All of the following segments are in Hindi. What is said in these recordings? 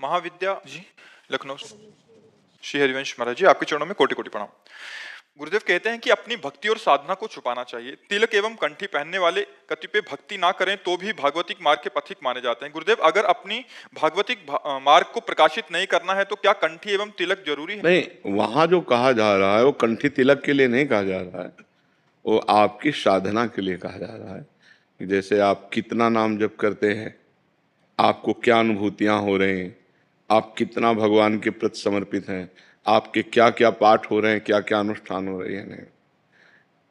महाविद्या जी, लखनऊ। श्री हरिवंश महाराज जी, आपके चरणों में कोटि कोटि प्रणाम। गुरुदेव कहते हैं कि अपनी भक्ति और साधना को छुपाना चाहिए। तिलक एवं कंठी पहनने वाले कतिपय भक्ति ना करें तो भी भागवतिक मार्ग के पथिक माने जाते हैं। गुरुदेव, अगर अपनी भागवतिक मार्ग को प्रकाशित नहीं करना है तो क्या कंठी एवं तिलक जरूरी है? नहीं, वहां जो कहा जा रहा है वो कंठी तिलक के लिए नहीं कहा जा रहा है, वो आपकी साधना के लिए कहा जा रहा है कि जैसे आप कितना नाम जप करते हैं, आपको क्या अनुभूतियां हो रही हैं, आप कितना भगवान के प्रति समर्पित हैं, आपके क्या क्या पाठ हो रहे हैं, क्या क्या अनुष्ठान हो रहे हैं। नहीं,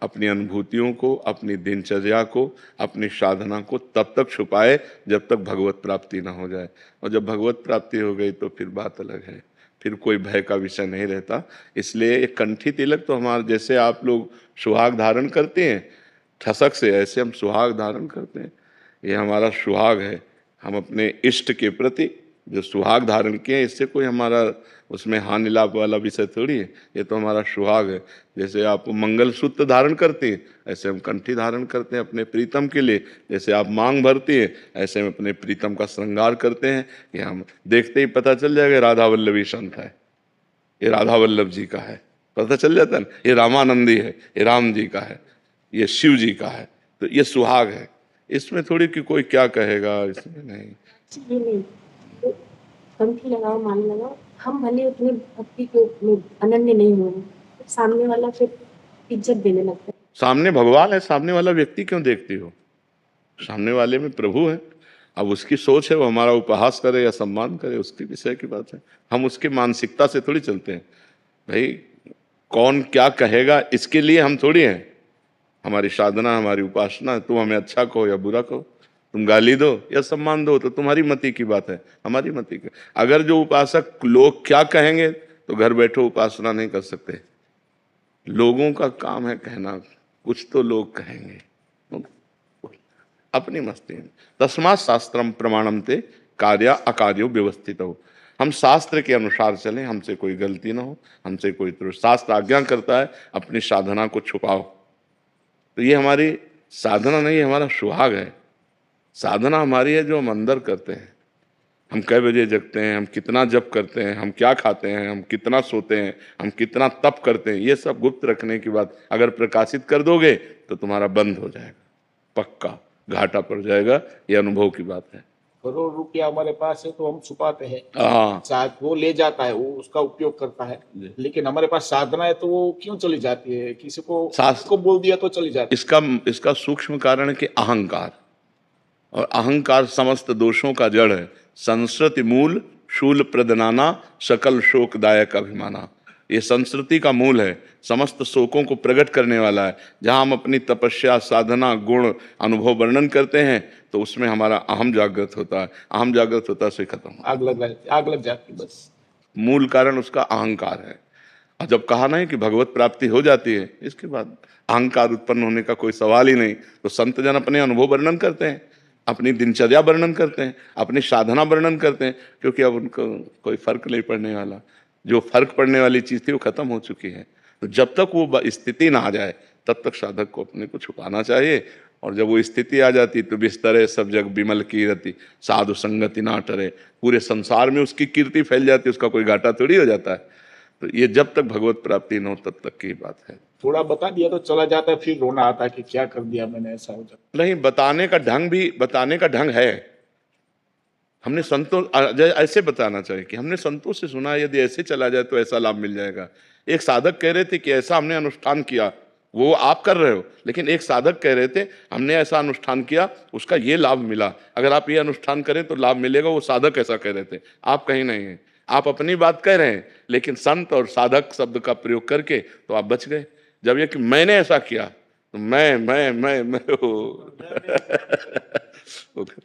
अपनी अनुभूतियों को, अपनी दिनचर्या को, अपनी साधना को तब तक छुपाए जब तक भगवत प्राप्ति ना हो जाए, और जब भगवत प्राप्ति हो गई तो फिर बात अलग है, फिर कोई भय का विषय नहीं रहता। इसलिए एक कंठी तिलक तो हमारे जैसे आप लोग सुहाग धारण करते हैं ठसक से, ऐसे हम सुहाग धारण करते हैं। ये हमारा सुहाग है, हम अपने इष्ट के प्रति जो सुहाग धारण किए, इससे कोई हमारा उसमें हानि लाभ वाला विषय थोड़ी है, ये तो हमारा सुहाग है। जैसे आप मंगल सूत्र धारण करते हैं, ऐसे हम कंठी धारण करते हैं अपने प्रीतम के लिए। जैसे आप मांग भरती हैं, ऐसे हम अपने प्रीतम का श्रृंगार करते हैं। कि हम देखते ही पता चल जाएगा राधा वल्लभी संत है, ये राधा वल्लभ जी का है, पता चल जाता है। ये रामानंदी है, ये राम जी का है, ये शिव जी का है। तो ये सुहाग है, इसमें थोड़ी कि कोई क्या कहेगा, इसमें नहीं। कंठी लगाओ, मान लगाओ, हम भले उतने भक्ति के में अनन्य नहीं हुए, सामने वाला फिर इज्जत देने लगता है। सामने भगवान है, सामने वाला व्यक्ति क्यों देखती हो? सामने वाले में प्रभु है। अब उसकी सोच है, वो हमारा उपहास करे या सम्मान करे, उसकी विषय की बात है। हम उसकी मानसिकता से थोड़ी चलते हैं। भाई कौन क्या कहेगा इसके लिए हम थोड़ी हैं। हमारी साधना, हमारी उपासना, तुम हमें अच्छा कहो या बुरा कहो, तुम गाली दो या सम्मान दो, तो तुम्हारी मति की बात है, हमारी मति की। अगर जो उपासक लोग क्या कहेंगे तो घर बैठो उपासना नहीं कर सकते। लोगों का काम है कहना, कुछ तो लोग कहेंगे, अपनी मस्ती में। तस्मात् शास्त्रम प्रमाणम ते कार्य अकार्यो व्यवस्थित हो। हम शास्त्र के अनुसार चलें, हमसे कोई गलती ना हो, हमसे कोई त्रुटि। शास्त्र आज्ञा करता है अपनी साधना को छुपाओ, तो ये हमारी साधना नहीं, हमारा सुहाग है। साधना हमारी है जो हम अंदर करते हैं। हम कै बजे जगते हैं, हम कितना जप करते हैं, हम क्या खाते हैं, हम कितना सोते हैं, हम कितना तप करते हैं, ये सब गुप्त रखने की बात अगर प्रकाशित कर दोगे तो तुम्हारा बंद हो जाएगा, पक्का घाटा पड़ जाएगा। ये अनुभव की बात है। करोड़ रुपया हमारे पास है तो हम छुपाते हैं, हाँ, वो ले जाता है, वो उसका उपयोग करता है। लेकिन हमारे पास साधना है तो वो क्यों चली जाती है? किसी को बोल दिया तो चली जाती है। इसका सूक्ष्म कारण है कि अहंकार, और अहंकार समस्त दोषों का जड़ है। संस्कृति मूल शूल प्रदनाना सकल शोकदायक अभिमाना, ये संस्कृति का मूल है, समस्त शोकों को प्रकट करने वाला है। जहाँ हम अपनी तपस्या, साधना, गुण, अनुभव वर्णन करते हैं तो उसमें हमारा अहम जागृत होता है। अहम जागृत होता है से खत्म, आग लग जाती बस। मूल कारण उसका अहंकार है। और जब कहा नहीं कि भगवत प्राप्ति हो जाती है, इसके बाद अहंकार उत्पन्न होने का कोई सवाल ही नहीं। तो संत जन अपने अनुभव वर्णन करते हैं, अपनी दिनचर्या वर्णन करते हैं, अपनी साधना वर्णन करते हैं, क्योंकि अब उनको कोई फर्क नहीं पड़ने वाला। जो फर्क पड़ने वाली चीज़ थी वो खत्म हो चुकी है। तो जब तक वो स्थिति ना आ जाए तब तक साधक को अपने को छुपाना चाहिए। और जब वो स्थिति आ जाती तो बिस्तरे सब जग विमल कीर्ति, साधु संगति ना टरे। पूरे संसार में उसकी कीर्ति फैल जाती, उसका कोई घाटा थोड़ी हो जाता है। तो ये जब तक भगवत प्राप्ति न हो तब तक की बात है। थोड़ा बता दिया तो चला जाता है, फिर रोना आता है कि क्या कर दिया मैंने, ऐसा हो जाता। नहीं, बताने का ढंग है। हमने संतों ऐसे बताना चाहिए कि हमने संतों से सुना, यदि ऐसे चला जाए तो ऐसा लाभ मिल जाएगा। एक साधक कह रहे थे कि ऐसा हमने अनुष्ठान किया, वो आप कर रहे हो, लेकिन एक साधक कह रहे थे हमने ऐसा अनुष्ठान किया, उसका ये लाभ मिला, अगर आप ये अनुष्ठान करें तो लाभ मिलेगा। वो साधक ऐसा कह रहे थे, आप कहीं नहीं है। आप अपनी बात कह रहे हैं, लेकिन संत और साधक शब्द का प्रयोग करके तो आप बच गए। जब ये कि मैंने ऐसा किया तो मैं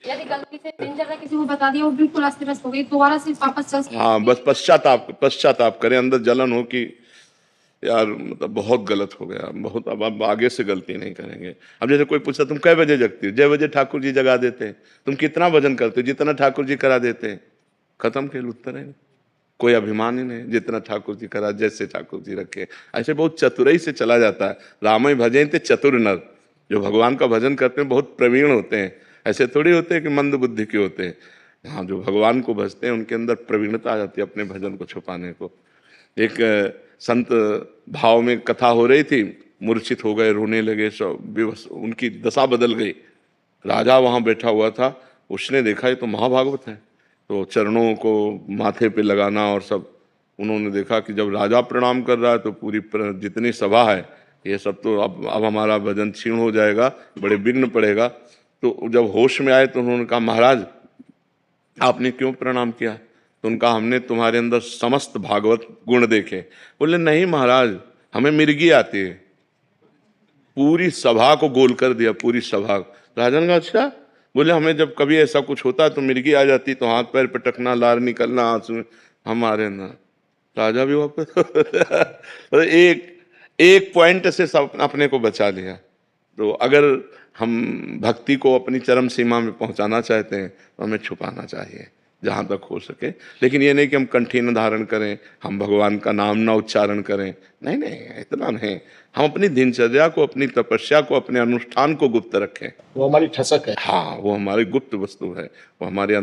यदि गलती से दिनचर्या किसी को बता दिया, वो बिल्कुल अस्त व्यस्त हो गई, दोबारा से वापस चल। हाँ, बस पश्चाताप करें, अंदर जलन हो कि यार मतलब बहुत गलत हो गया, बहुत, अब आगे से गलती नहीं करेंगे। अब जैसे कोई पूछता तुम कै बजे जगती हो? 6 बजे ठाकुर जी जगा देते हैं। तुम कितना भजन करते हो? जितना ठाकुर जी करा देते हैं। खत्म, खेल, उत्तर है। कोई अभिमान ही नहीं, जितना ठाकुर जी करा, जैसे ठाकुर जी रखे। ऐसे बहुत चतुराई से चला जाता है। रामय भजन थे चतुर नर, जो भगवान का भजन करते हैं बहुत प्रवीण होते हैं। ऐसे थोड़ी होते हैं कि मंद बुद्धि के होते हैं। हाँ, जो भगवान को भजते हैं उनके अंदर प्रवीणता आ जाती है अपने भजन को छुपाने को। एक संत भाव में कथा हो रही थी, मूर्छित हो गए, रोने लगे, सब बेबस, उनकी दशा बदल गई। राजा वहाँ बैठा हुआ था, उसने देखा ये तो महाभागवत है, तो चरणों को माथे पे लगाना और सब, उन्होंने देखा कि जब राजा प्रणाम कर रहा है तो पूरी जितनी सभा है ये सब तो अब हमारा भजन क्षीण हो जाएगा, बड़े विघ्न पड़ेगा। तो जब होश में आए तो उन्होंने कहा, महाराज आपने क्यों प्रणाम किया? तो उनका, हमने तुम्हारे अंदर समस्त भागवत गुण देखे। बोले नहीं महाराज, हमें मिर्गी आती है। पूरी सभा को गोल कर दिया, पूरी सभा। राजन का, अच्छा? बोले हमें जब कभी ऐसा कुछ होता तो मिर्गी आ जाती, तो हाथ पैर पटकना, लार निकलना, आंसू हमारे ना। राजा भी वापस एक पॉइंट से सब अपने को बचा लिया। तो अगर हम भक्ति को अपनी चरम सीमा में पहुंचाना चाहते हैं तो हमें छुपाना चाहिए जहाँ तक हो सके। लेकिन ये नहीं कि हम कंठी न धारण करें, हम भगवान का नाम न उच्चारण करें, नहीं नहीं, इतना नहीं। हम अपनी दिनचर्या को, अपनी तपस्या को, अपने अनुष्ठान को गुप्त रखें। वो हमारी ठसक है। हाँ, वो हमारी गुप्त वस्तु है, वो हमारे